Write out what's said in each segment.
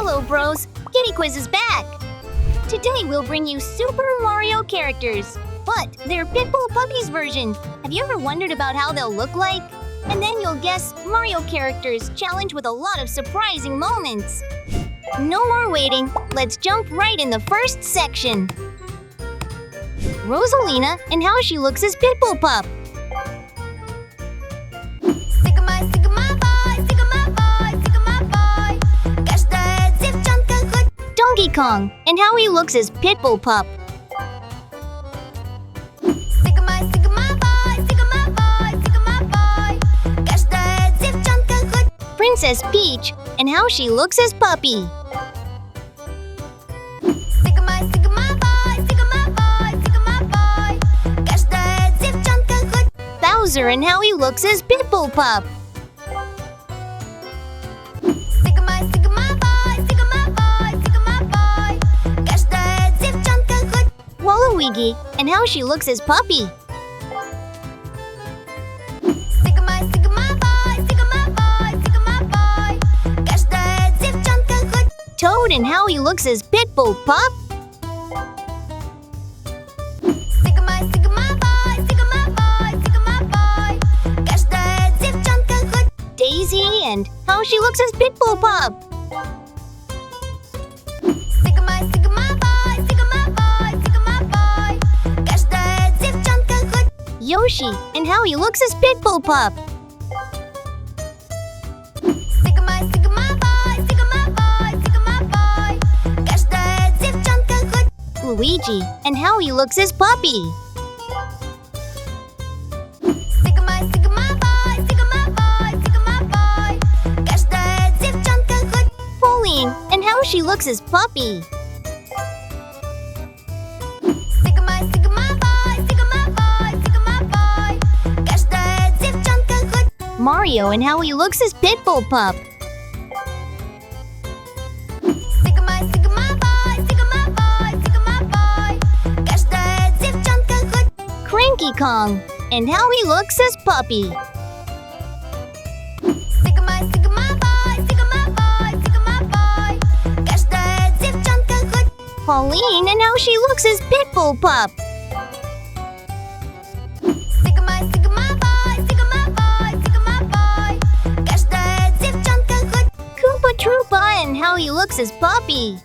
Hello, bros! Kitty Quiz is back! Today we'll bring you Super Mario characters, but they're Pitbull Puppies version. Have you ever wondered about how they'll look like? And then you'll guess Mario characters challenge with a lot of surprising moments. No more waiting, let's jump right in the first section. Rosalina and how she looks as Pitbull Pup. Donkey Kong and how he looks as Pitbull Pup. Princess Peach and how she looks as Puppy. Bowser and how he looks as Pitbull Pup. Waluigi and how she looks as Puppy. Toad and how he looks as Pitbull Pup. Daisy and how she looks as Pitbull Pup. Yoshi and how he looks as Pitbull Pup. Luigi and how he looks as Puppy. Pauline and how she looks as Puppy. Mario and how he looks as Pitbull Pup. Cranky Kong and how he looks as Puppy. Pauline and how she looks as Pitbull Pup. Koopa Troopa and how he looks as Puppy.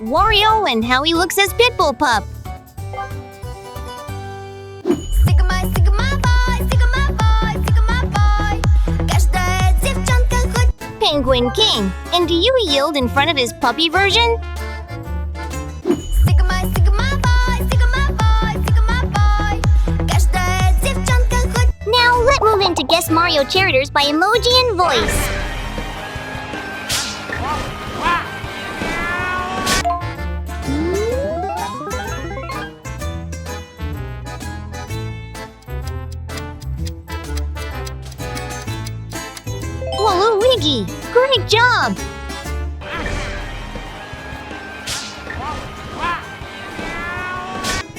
Wario and how he looks as Pitbull Pup. Penguin King, and do you yield in front of his puppy version? Now let's move into Guess Mario Characters by Emoji and Voice. Luigi, great job!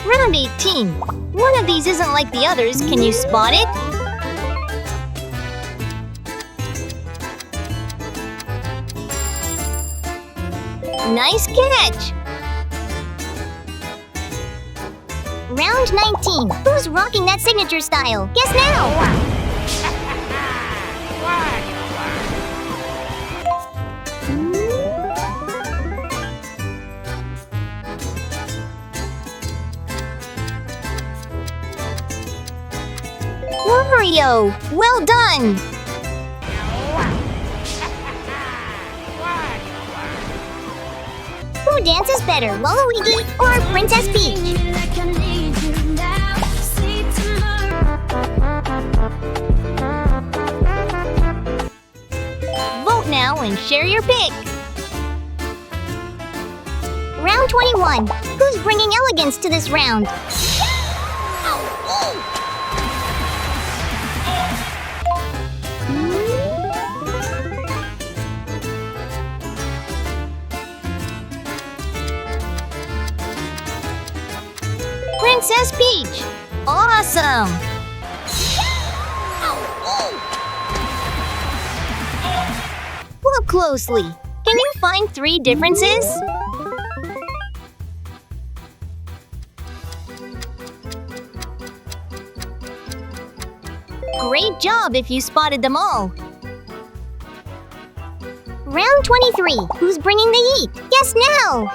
Round 18. One of these isn't like the others. Can you spot it? Nice catch! Round 19. Who's rocking that signature style? Guess now! Wario! Well done! Who dances better, Waluigi or Princess Peach? Vote now and share your pick! Round 21. Who's bringing elegance to this round? Princess Peach! Awesome! closely. Can you find 3 differences? Great job if you spotted them all. Round 23. Who's bringing the heat? Guess now!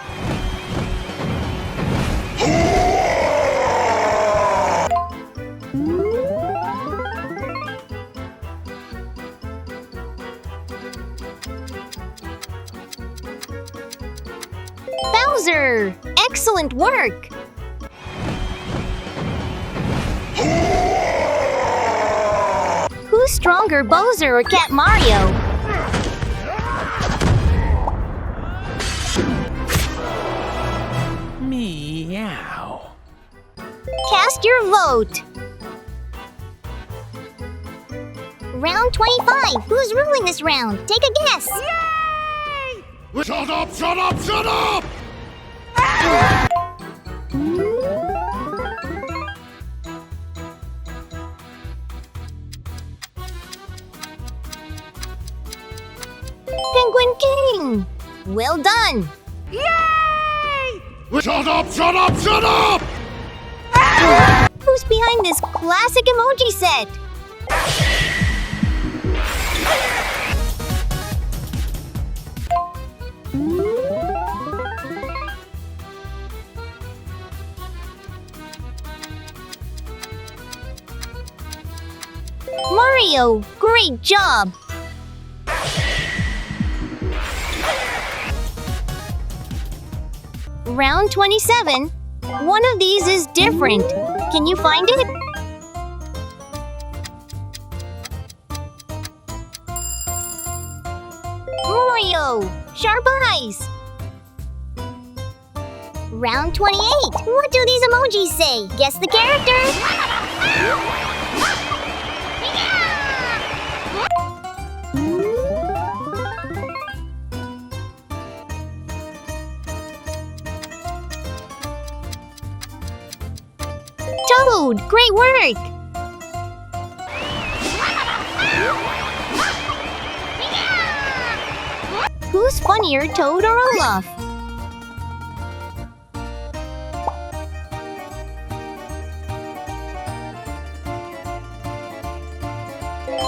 Bowser! Excellent work! Who's stronger, Bowser or Cat Mario? Meow. Cast your vote! Round 25. Who's ruling this round? Take a guess! Yay! Shut up! Shut up! Shut up! Penguin King! Well done! Yay! Shut up! Shut up! Shut up! Who's behind this classic emoji set? Mario, great job! Round 27. One of these is different. Can you find it? Mario, sharp eyes! Round 28. What do these emojis say? Guess the character! Toad, great work! Who's funnier, Toad or Olaf?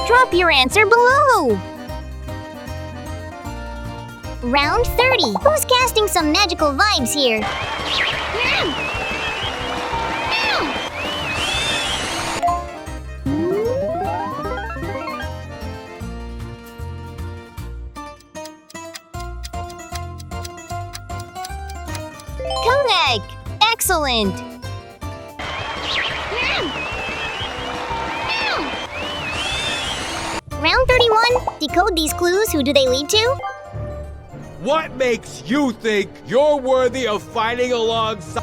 Drop your answer below! Round 30. Who's casting some magical vibes here? Correct! Excellent! Round 31. Decode these clues. Who do they lead to? What makes you think you're worthy of fighting alongside?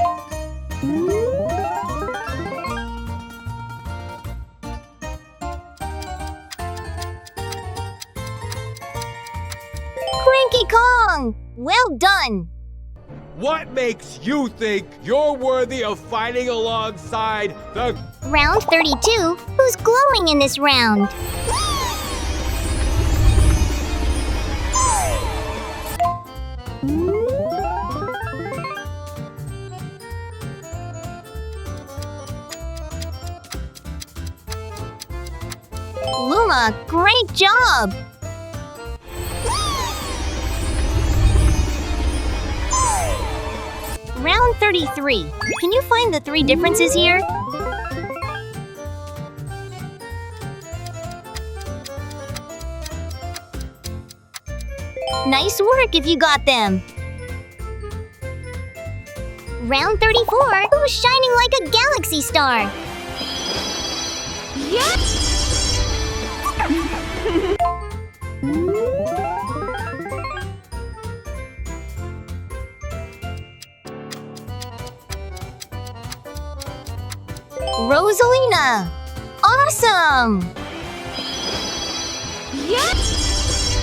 Cranky Kong! Well done! What makes you think you're worthy of fighting alongside the... Round 32. Who's glowing in this round? Luma, great job! Round 33. Can you find the 3 differences here? Nice work if you got them! Round 34. Who's shining like a galaxy star? Yes! Rosalina! Awesome! Yes!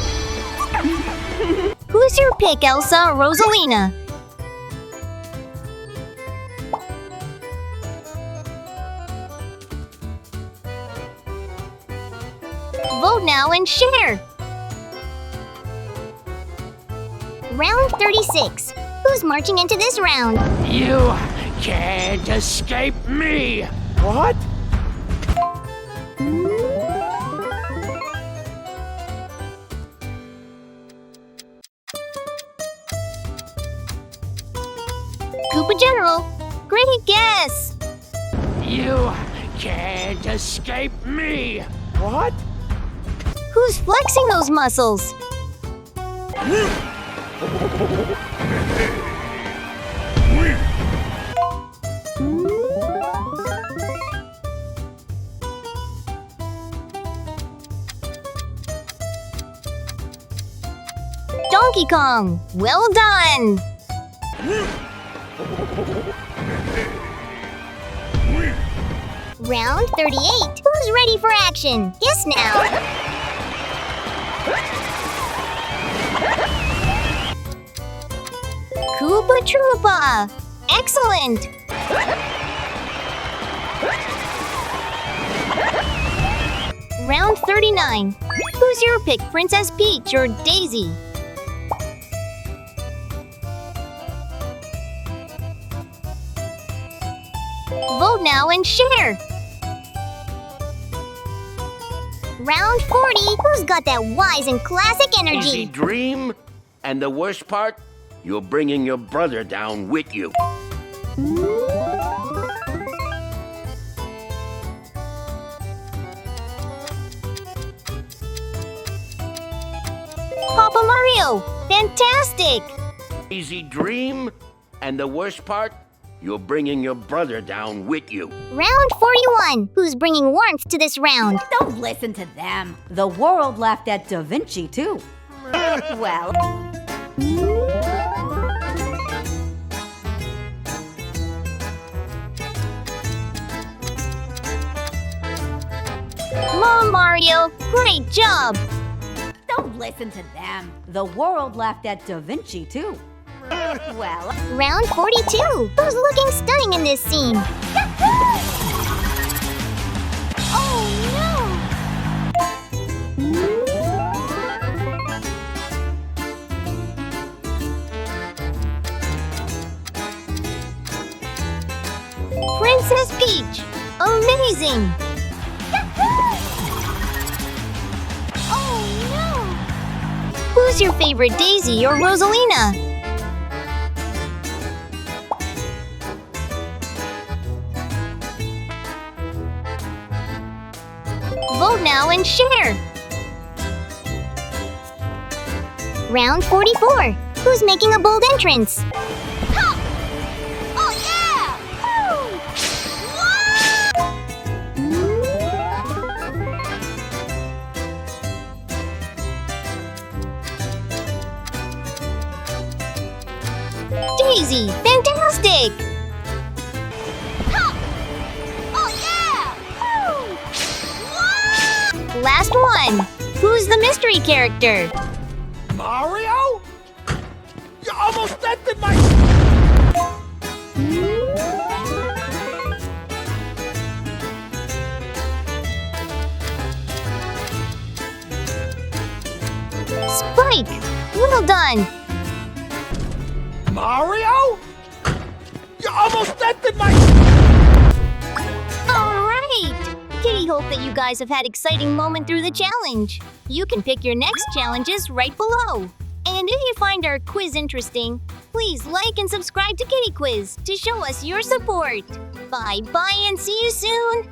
Who's your pick, Elsa or Rosalina? Vote now and share! Round 36. Who's marching into this round? You can't escape me! What? Koopa General. Great guess. You can't escape me! What? Who's flexing those muscles? Donkey Kong. Well done. Round 38. Who's ready for action? Guess now. Koopa Troopa. Excellent. Round 39. Who's your pick, Princess Peach or Daisy? Vote now and share. Round 40. Who's got that wise and classic Easy energy? dream, and the worst part, you're bringing your brother down with you. Papa Mario. Fantastic. Easy dream, and the worst part, you're bringing your brother down with you. Round 41. Who's bringing warmth to this round? Don't listen to them. The world laughed at Da Vinci, too. Well, Come on, Mario. Great job. don't listen to them. The world laughed at Da Vinci, too. Well, Round 42. Who's looking stunning in this scene? Oh no! Princess Peach. Amazing. Oh no! Who's your favorite, Daisy or Rosalina? Vote now and share. Round 44. Who's making a bold entrance? Ha! Oh yeah! Woo! Daisy, fantastic! Ha! Oh yeah! Woo! Last one. Who's the mystery character? Mario? You almost dented my... Spike! Well done! Mario? You almost dented my... Alright! Kitty hope that you guys have had exciting moment through the challenge. You can pick your next challenges right below. And if you find our quiz interesting, please like and subscribe to Kitty Quiz to show us your support. Bye-bye and see you soon!